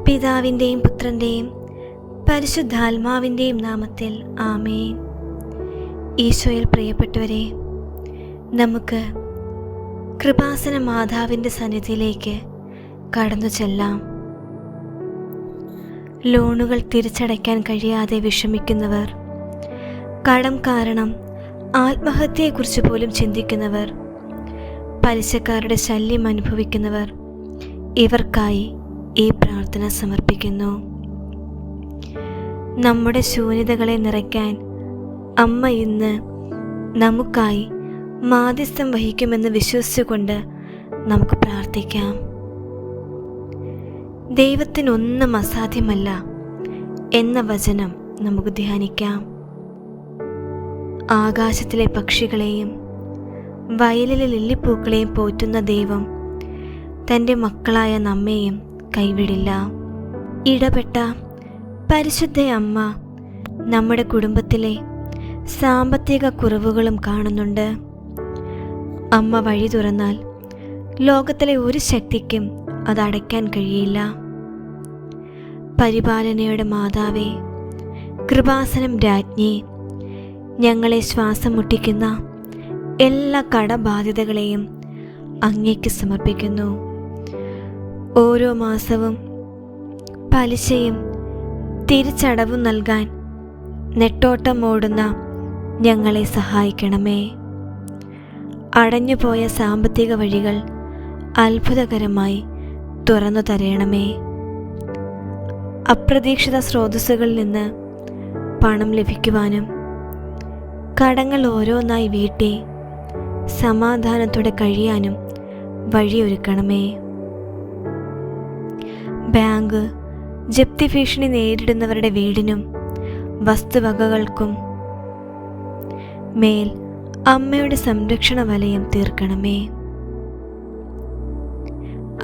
പിതാവിൻ്റെയും പുത്രൻ്റെയും പരിശുദ്ധാത്മാവിൻ്റെയും നാമത്തിൽ ആമേൻ. ഈശോയിൽ പ്രിയപ്പെട്ടവരെ, നമുക്ക് കൃപാസന മാതാവിൻ്റെ സന്നിധിയിലേക്ക് കടന്നു ചെല്ലാം. ലോണുകൾ തിരിച്ചടയ്ക്കാൻ കഴിയാതെ വിഷമിക്കുന്നവർ, കടം കാരണം ആത്മഹത്യയെക്കുറിച്ച് പോലും ചിന്തിക്കുന്നവർ, പലിശക്കാരുടെ ശല്യം അനുഭവിക്കുന്നവർ, ഇവർക്കായി ഈ പ്രാർത്ഥന സമർപ്പിക്കുന്നു. നമ്മുടെ ശൂന്യതകളെ നിറയ്ക്കാൻ അമ്മ ഇന്ന് നമുക്കായി മാധ്യസ്ഥം വഹിക്കുമെന്ന് വിശ്വസിച്ചുകൊണ്ട് നമുക്ക് പ്രാർത്ഥിക്കാം. ദൈവത്തിനൊന്നും അസാധ്യമല്ല എന്ന വചനം നമുക്ക് ധ്യാനിക്കാം. ആകാശത്തിലെ പക്ഷികളെയും വയലിലെ ലില്ലിപ്പൂക്കളെയും പോറ്റുന്ന ദൈവം തൻ്റെ മക്കളായ നമ്മെയും കൈവിടില്ല. ഇടപെട്ട പരിശുദ്ധ അമ്മ നമ്മുടെ കുടുംബത്തിലെ സാമ്പത്തിക കുറവുകളും കാണുന്നുണ്ട്. അമ്മ വഴി തുറന്നാൽ ലോകത്തിലെ ഒരു ശക്തിക്കും അത് അടയ്ക്കാൻ കഴിയില്ല. പരിപാലനയുടെ മാതാവേ, കൃപാസനം രാജ്ഞി, ഞങ്ങളെ ശ്വാസം മുട്ടിക്കുന്ന എല്ലാ കടബാധ്യതകളെയും അങ്ങേക്ക് സമർപ്പിക്കുന്നു. ഓരോ മാസവും പലിശയും തിരിച്ചടവും നൽകാൻ നെട്ടോട്ടം ഓടുന്ന ഞങ്ങളെ സഹായിക്കണമേ. അടഞ്ഞുപോയ സാമ്പത്തിക വഴികൾ അത്ഭുതകരമായി തുറന്നു തരയണമേ. അപ്രതീക്ഷിത സ്രോതസ്സുകളിൽ നിന്ന് പണം ലഭിക്കുവാനും കടങ്ങൾ ഓരോന്നായി വീട്ടി സമാധാനത്തോടെ കഴിയാനും വഴിയൊരുക്കണമേ. ബാങ്ക് ജപ്തി ഭീഷണി നേരിടുന്നവരുടെ വീടിനും വസ്തുവകകൾക്കും മേൽ അമ്മയുടെ സംരക്ഷണ വലയം തീർക്കണമേ.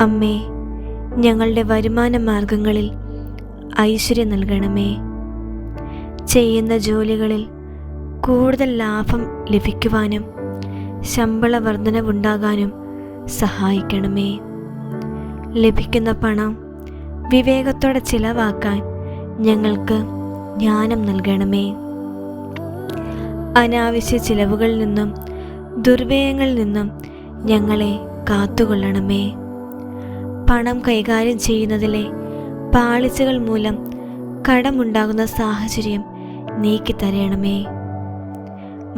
അമ്മേ, ഞങ്ങളുടെ വരുമാന മാർഗങ്ങളിൽ ഐശ്വര്യം നൽകണമേ. ചെയ്യുന്ന ജോലികളിൽ കൂടുതൽ ലാഭം ലഭിക്കുവാനും ശമ്പള വർധനവുണ്ടാകാനും സഹായിക്കണമേ. ലഭിക്കുന്ന പണം വിവേകത്തോടെ ചിലവാക്കാൻ ഞങ്ങൾക്ക് ജ്ഞാനം നൽകണമേ. അനാവശ്യ ചിലവുകളിൽ നിന്നും ദുർവ്യയങ്ങളിൽ നിന്നും ഞങ്ങളെ കാത്തുകൊള്ളണമേ. പണം കൈകാര്യം ചെയ്യുന്നതിലെ പാളിച്ചകൾ മൂലം കടമുണ്ടാകുന്ന സാഹചര്യം നീക്കിത്തരയണമേ.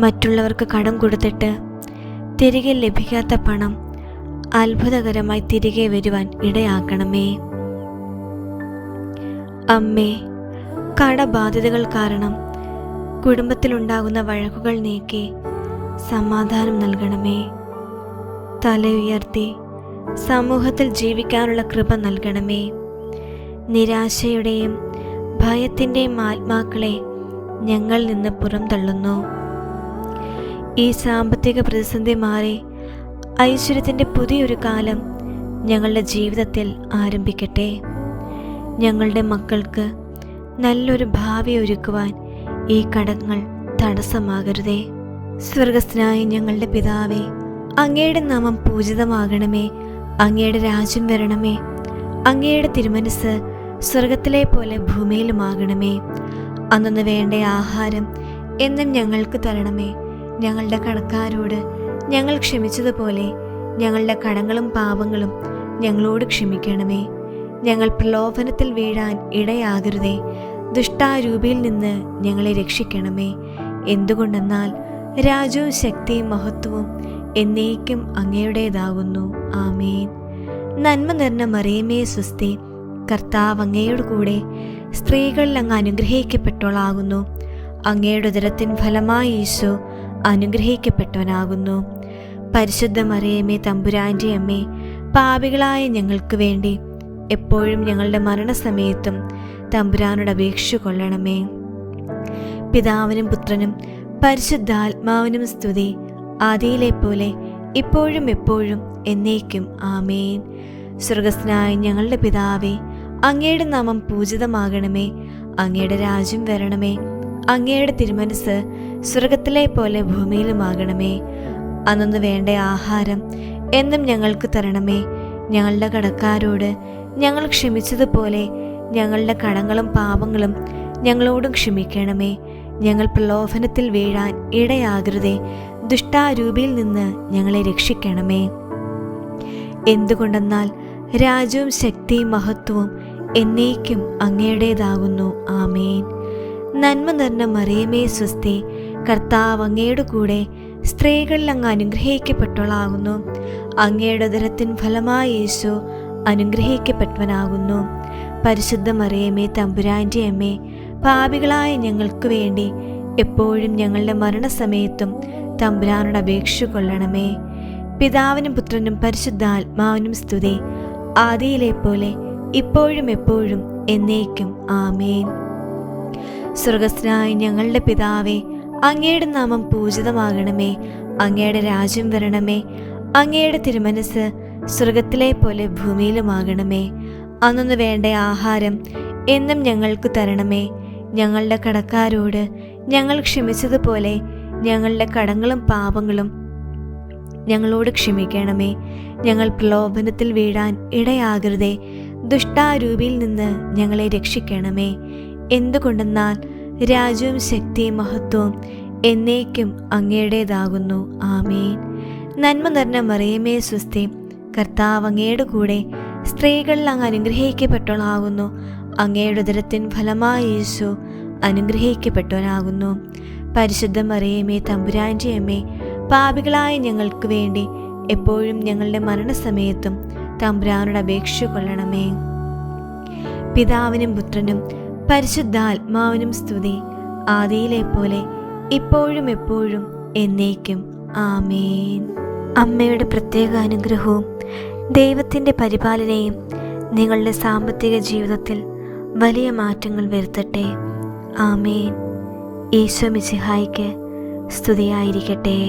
മറ്റുള്ളവർക്ക് കടം കൊടുത്തിട്ട് തിരികെ ലഭിക്കാത്ത പണം അത്ഭുതകരമായി തിരികെ വരുവാൻ ഇടയാക്കണമേ. അമ്മേ, കടബാധ്യതകൾ കാരണം കുടുംബത്തിലുണ്ടാകുന്ന വഴക്കുകൾ നീക്കി സമാധാനം നൽകണമേ. തല ഉയർത്തി സമൂഹത്തിൽ ജീവിക്കാനുള്ള കൃപ നൽകണമേ. നിരാശയുടെയും ഭയത്തിൻ്റെയും ആത്മാക്കളെ ഞങ്ങളിൽ നിന്ന് പുറംതള്ളുന്നു. ഈ സാമ്പത്തിക പ്രതിസന്ധി മാറി ഐശ്വര്യത്തിൻ്റെ പുതിയൊരു കാലം ഞങ്ങളുടെ ജീവിതത്തിൽ ആരംഭിക്കട്ടെ. ഞങ്ങളുടെ മക്കൾക്ക് നല്ലൊരു ഭാവി ഒരുക്കുവാൻ ഈ കടങ്ങൾ തടസ്സമാകരുതേ. സ്വർഗസ്ഥനായ ഞങ്ങളുടെ പിതാവേ, അങ്ങയുടെ നാമം പൂജിതമാകണമേ. അങ്ങയുടെ രാജ്യം വരണമേ. അങ്ങയുടെ തിരുമനസ് സ്വർഗത്തിലെ പോലെ ഭൂമിയിലുമാകണമേ. അന്നു വേണ്ട ആഹാരം എന്നും ഞങ്ങൾക്ക് തരണമേ. ഞങ്ങളുടെ കടക്കാരോട് ഞങ്ങൾ ക്ഷമിച്ചതുപോലെ ഞങ്ങളുടെ കടങ്ങളും പാപങ്ങളും ഞങ്ങളോട് ക്ഷമിക്കണമേ. ഞങ്ങൾ പ്രലോഭനത്തിൽ വീഴാൻ ഇടയാകരുതേ. ദുഷ്ടാരൂപിയിൽ നിന്ന് ഞങ്ങളെ രക്ഷിക്കണമേ. എന്തുകൊണ്ടെന്നാൽ രാജ്യവും ശക്തിയും മഹത്വവും എന്നേക്കും അങ്ങയുടേതാകുന്നു. ആമേൻ. നന്മ നിറഞ്ഞ മറിയമേ സ്വസ്തി, കർത്താവ് അങ്ങയോട് കൂടെ സ്ത്രീകളിൽ അങ്ങ് അനുഗ്രഹിക്കപ്പെട്ടവളാകുന്നു. അങ്ങയുടെ ഉദരത്തിൻ ഫലമായി ഈശോ അനുഗ്രഹിക്കപ്പെട്ടവനാകുന്നു. പരിശുദ്ധ മറിയമേ, തമ്പുരാൻ്റെ അമ്മേ, പാപികളായ ഞങ്ങൾക്ക് വേണ്ടി എപ്പോഴും ഞങ്ങളുടെ മരണസമയത്തും തമ്പുരാനോട് അപേക്ഷിച്ചു കൊള്ളണമേ. പിതാവിനും പുത്രനും പരിശുദ്ധാത്മാവിനും സ്തുതി, ആദിയിലെ പോലെ ഇപ്പോഴും എപ്പോഴും എന്നേക്കും. ആമേൻ. സ്വർഗസ്ഥനായ ഞങ്ങളുടെ പിതാവേ, അങ്ങയുടെ നാമം പൂജിതമാകണമേ. അങ്ങയുടെ രാജ്യം വരണമേ. അങ്ങയുടെ തിരുമനസ് സ്വർഗത്തിലെ പോലെ ഭൂമിയിലുമാകണമേ. അന്നു വേണ്ട ആഹാരം എന്നും ഞങ്ങൾക്ക് തരണമേ. ഞങ്ങളുടെ കടക്കാരോട് ഞങ്ങൾ ക്ഷമിച്ചതുപോലെ ഞങ്ങളുടെ കടങ്ങളും പാപങ്ങളും ഞങ്ങളോടും ക്ഷമിക്കണമേ. ഞങ്ങൾ പ്രലോഭനത്തിൽ വീഴാൻ ഇടയാകരുതേ. ദുഷ്ടാരൂപിയിൽ നിന്ന് ഞങ്ങളെ രക്ഷിക്കണമേ. എന്തുകൊണ്ടെന്നാൽ രാജ്യവും ശക്തിയും മഹത്വവും എന്നേക്കും അങ്ങയുടേതാകുന്നു. ആമേൻ. നന്മ നിറഞ്ഞ മറിയമേ സ്വസ്തി, കർത്താവ് അങ്ങയുടെ കൂടെ സ്ത്രീകളിൽ അങ്ങ് അനുഗ്രഹിക്കപ്പെട്ടവളാകുന്നു. അങ്ങയുടെ ഉദരത്തിൻ ഫലമായി യേശു അനുഗ്രഹിക്കപ്പെട്ടവനാകുന്നു. പരിശുദ്ധ മറിയമേ തമ്പുരാൻ്റെ അമ്മേ, പാപികളായ ഞങ്ങൾക്ക് വേണ്ടി എപ്പോഴും ഞങ്ങളുടെ മരണസമയത്തും തമ്പുരാനോട് അപേക്ഷ കൊള്ളണമേ. പിതാവിനും പുത്രനും പരിശുദ്ധാത്മാവിനും സ്തുതി, ആദിയിലെ പോലെ ഇപ്പോഴും എപ്പോഴും എന്നേക്കും. ആമേൻ. സ്വർഗസ്ഥനായ ഞങ്ങളുടെ പിതാവേ, അങ്ങയുടെ നാമം പൂജിതമാകണമേ. അങ്ങയുടെ രാജ്യം വരണമേ. അങ്ങയുടെ തിരുമനസ് സ്വർഗത്തിലെ പോലെ ഭൂമിയിലുമാകണമേ. അന്നു വേണ്ട ആഹാരം എന്നും ഞങ്ങൾക്ക് തരണമേ. ഞങ്ങളുടെ കടക്കാരോട് ഞങ്ങൾ ക്ഷമിച്ചതുപോലെ ഞങ്ങളുടെ കടങ്ങളും പാപങ്ങളും ഞങ്ങളോട് ക്ഷമിക്കണമേ. ഞങ്ങൾ പ്രലോഭനത്തിൽ വീഴാൻ ഇടയാകരുതേ. ദുഷ്ടാരൂപിയിൽ നിന്ന് ഞങ്ങളെ രക്ഷിക്കണമേ. എന്തുകൊണ്ടെന്നാൽ രാജ്യവും ശക്തിയും മഹത്വവും എന്നേക്കും അങ്ങയുടേതാകുന്നു. ആമേൻ. നന്മ നിറഞ്ഞ മറിയമേ സ്വസ്തി, കർത്താവ് അങ്ങയുടെ കൂടെ സ്ത്രീകളിൽ അങ്ങ് അനുഗ്രഹിക്കപ്പെട്ടവളാകുന്നു. അങ്ങയുടെ ഉദരത്തിൻ ഫലമായി യേശു അനുഗ്രഹിക്കപ്പെട്ടവനാകുന്നു. പരിശുദ്ധ മറിയമേ തമ്പുരാൻ്റെ അമ്മേ, പാപികളായ ഞങ്ങൾക്ക് വേണ്ടി എപ്പോഴും ഞങ്ങളുടെ മരണസമയത്തും തമ്പുരാനോട് അപേക്ഷ കൊള്ളണമേ. പിതാവിനും പുത്രനും പരിശുദ്ധാത്മാവിനും സ്തുതി, ആദിയിലെ പോലെ ഇപ്പോഴും എപ്പോഴും എന്നേക്കും. ആമേൻ. അമ്മയുടെ പ്രത്യേക അനുഗ്രഹവും ദൈവത്തിൻ്റെ പരിപാലനയും നിങ്ങളുടെ സാമ്പത്തിക ജീവിതത്തിൽ വലിയ മാറ്റങ്ങൾ വരുത്തട്ടെ. ആമേൻ. ഈശോ മിശിഹായ്ക്ക് സ്തുതിയായിരിക്കട്ടെ.